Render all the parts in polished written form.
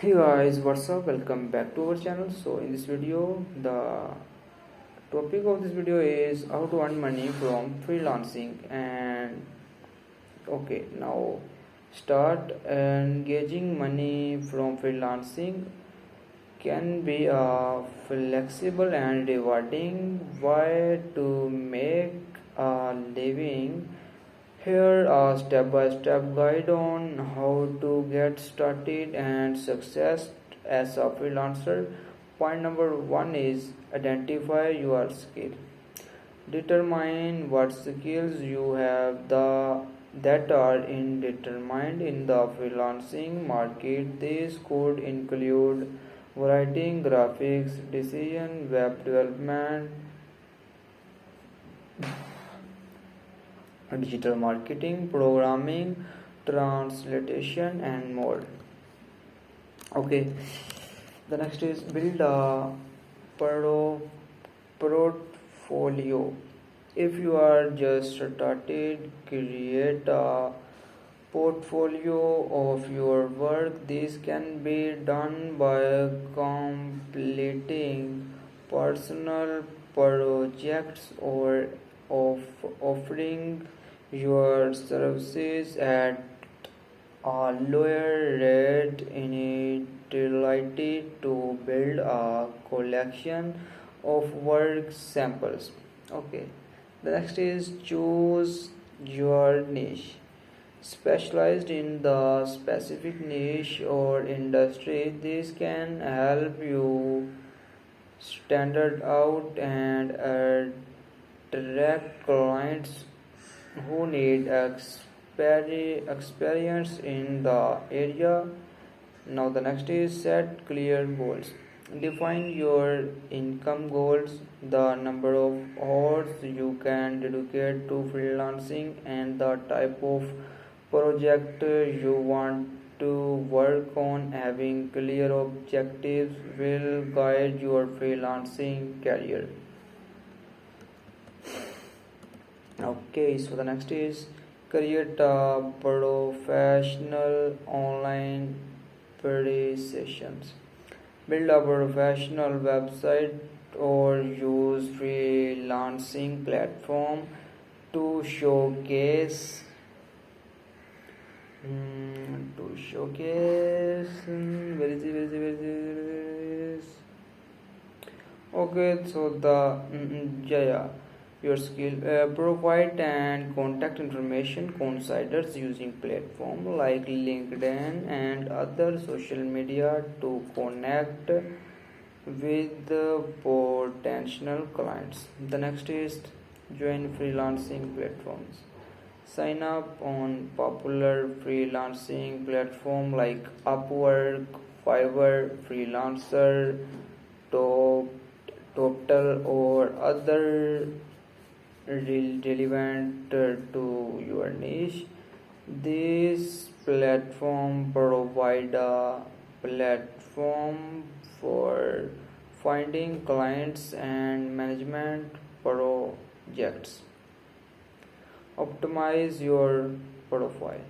Hey guys, what's up? Welcome back to our channel. So in this video, the topic of this video is how to earn money from freelancing. And okay, now start engaging money from freelancing can be a flexible and rewarding way to make a living. Here a step-by-step guide on how to get started and success as a freelancer. Point number one is identify your skill. Determine what skills you have that are determined in the freelancing market. These could include writing, graphics, design, web development, digital marketing, programming, translation, and more. Okay, the next is build a portfolio. If you are just started, create a portfolio of your work. This can be done by completing personal projects or of offering your services at a lower rate initially to build a collection of work samples. Okay, the next is choose your niche. Specialized in the specific niche or industry, this can help you stand out and attract clients who need experience in the area. Now, the next is set clear goals. Define your income goals, the number of hours you can dedicate to freelancing, and the type of project you want to work on. Having clear objectives will guide your freelancing career. Okay, so the next is create a professional online presentations. Build a professional website or use freelancing platform to showcase where is okay, so the yeah, your skill provide and contact information considers using platform like LinkedIn and other social media to connect with the potential clients. The next is join freelancing platforms. Sign up on popular freelancing platform like Upwork, Fiverr, Freelancer, Top, Total, or other relevant to your niche. This platform provide a platform for finding clients and management projects. Optimize your profile.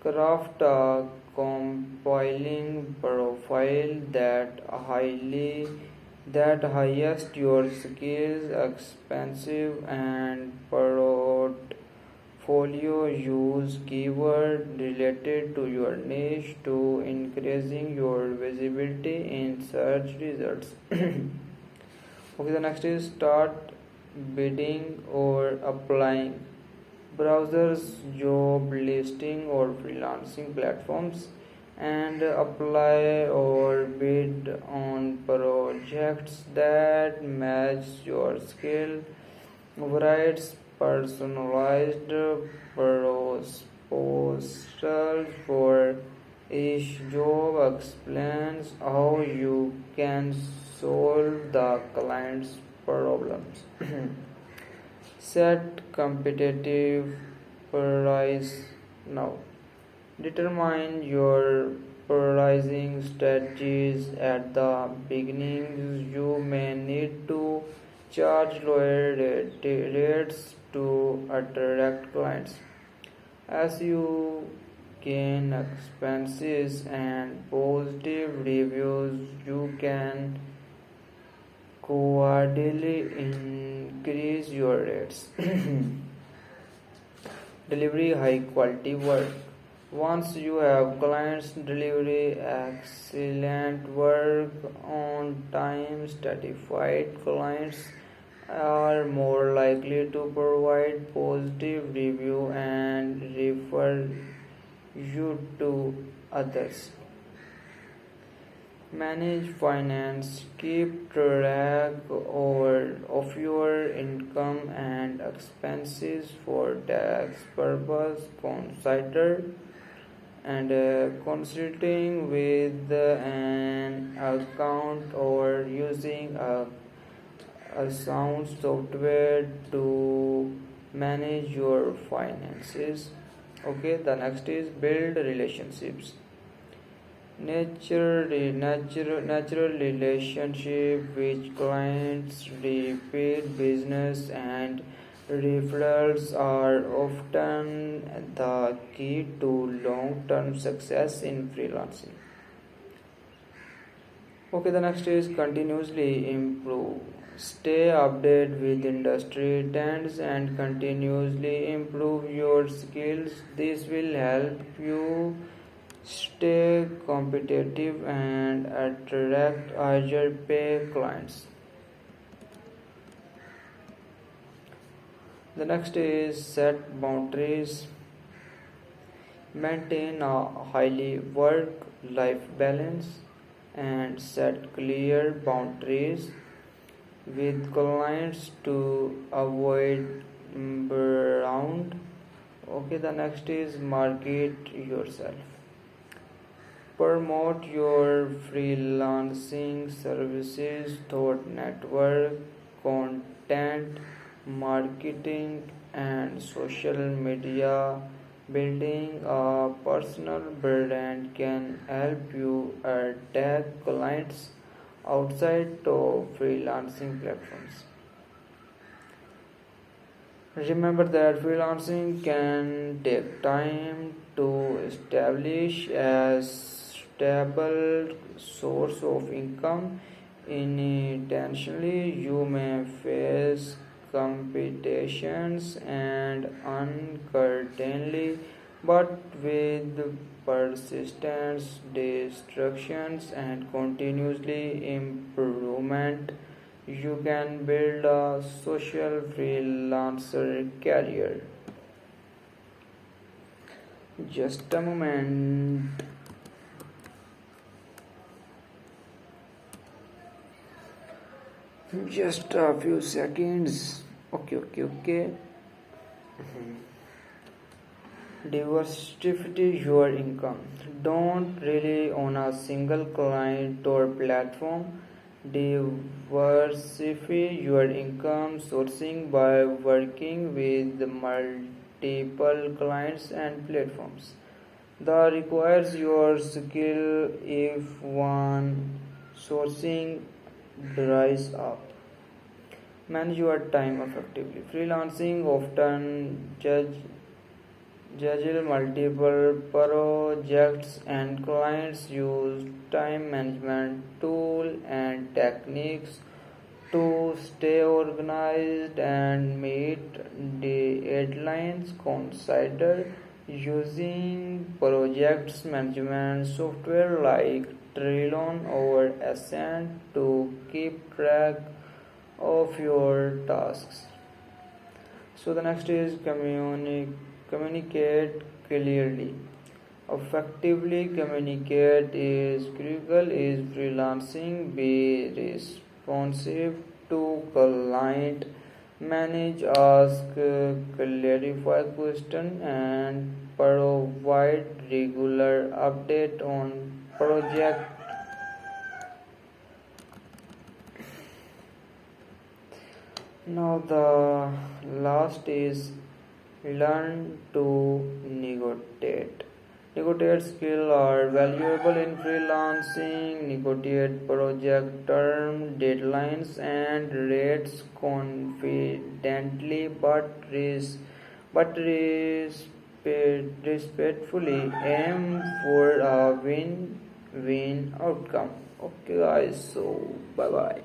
Craft a compiling profile that highest your skills, expensive and portfolio. Use keyword related to your niche to increasing your visibility in search results. Okay, the next is start bidding or applying. Browsers, job listing, or freelancing platforms and apply or bid on projects that match your skill. Writes personalized proposals for each job, explains how you can solve the client's problems. Set competitive price now. Determine your pricing strategies at the beginning. You may need to charge lower rates to attract clients. As you gain expenses and positive reviews. You can quarterly increase your rates. Delivery high quality work. Once you have clients delivery excellent work on time, satisfied clients are more likely to provide positive review and refer you to others. Manage finance. Keep track of your income and expenses for tax purpose. Consider and consulting with an account or using a sound software to manage your finances. Okay, the next is build relationships. Natural relationship with clients, repeat business, and referrals are often the key to long-term success in freelancing. Okay, the next is continuously improve. Stay updated with industry trends and continuously improve your skills. This will help you stay competitive and attract higher pay clients. The next is set boundaries. Maintain a highly work-life balance and set clear boundaries with clients to avoid burnout. Okay, the next is market yourself. Promote your freelancing services through network, content, marketing, and social media. Building a personal brand can help you attract clients outside of freelancing platforms. Remember that freelancing can take time to establish as stable source of income. Intentionally, you may face competitions and uncertainty, but with persistence, distractions, and continuously improvement, you can build a social freelancer career. Just a moment. Just a few seconds. Okay. Diversify your income. Don't rely on a single client or platform. Diversify your income sourcing by working with multiple clients and platforms. That requires your skill if one sourcing dries up. Manage your time effectively. Freelancing often juggle multiple projects and clients. Use time management tools and techniques to stay organized and meet deadlines. Consider using project management software like Trello or Ascent to keep track of your tasks. So the next is communicate clearly. Effectively communicate is critical is freelancing. Be responsive to client, manage, ask, clarify question, and provide regular update on project. Now the last is learn to negotiate. Negotiate skills are valuable in freelancing. Negotiate project term, deadlines, and rates confidently, but respectfully aim for a win-win outcome. Okay, guys, so bye bye.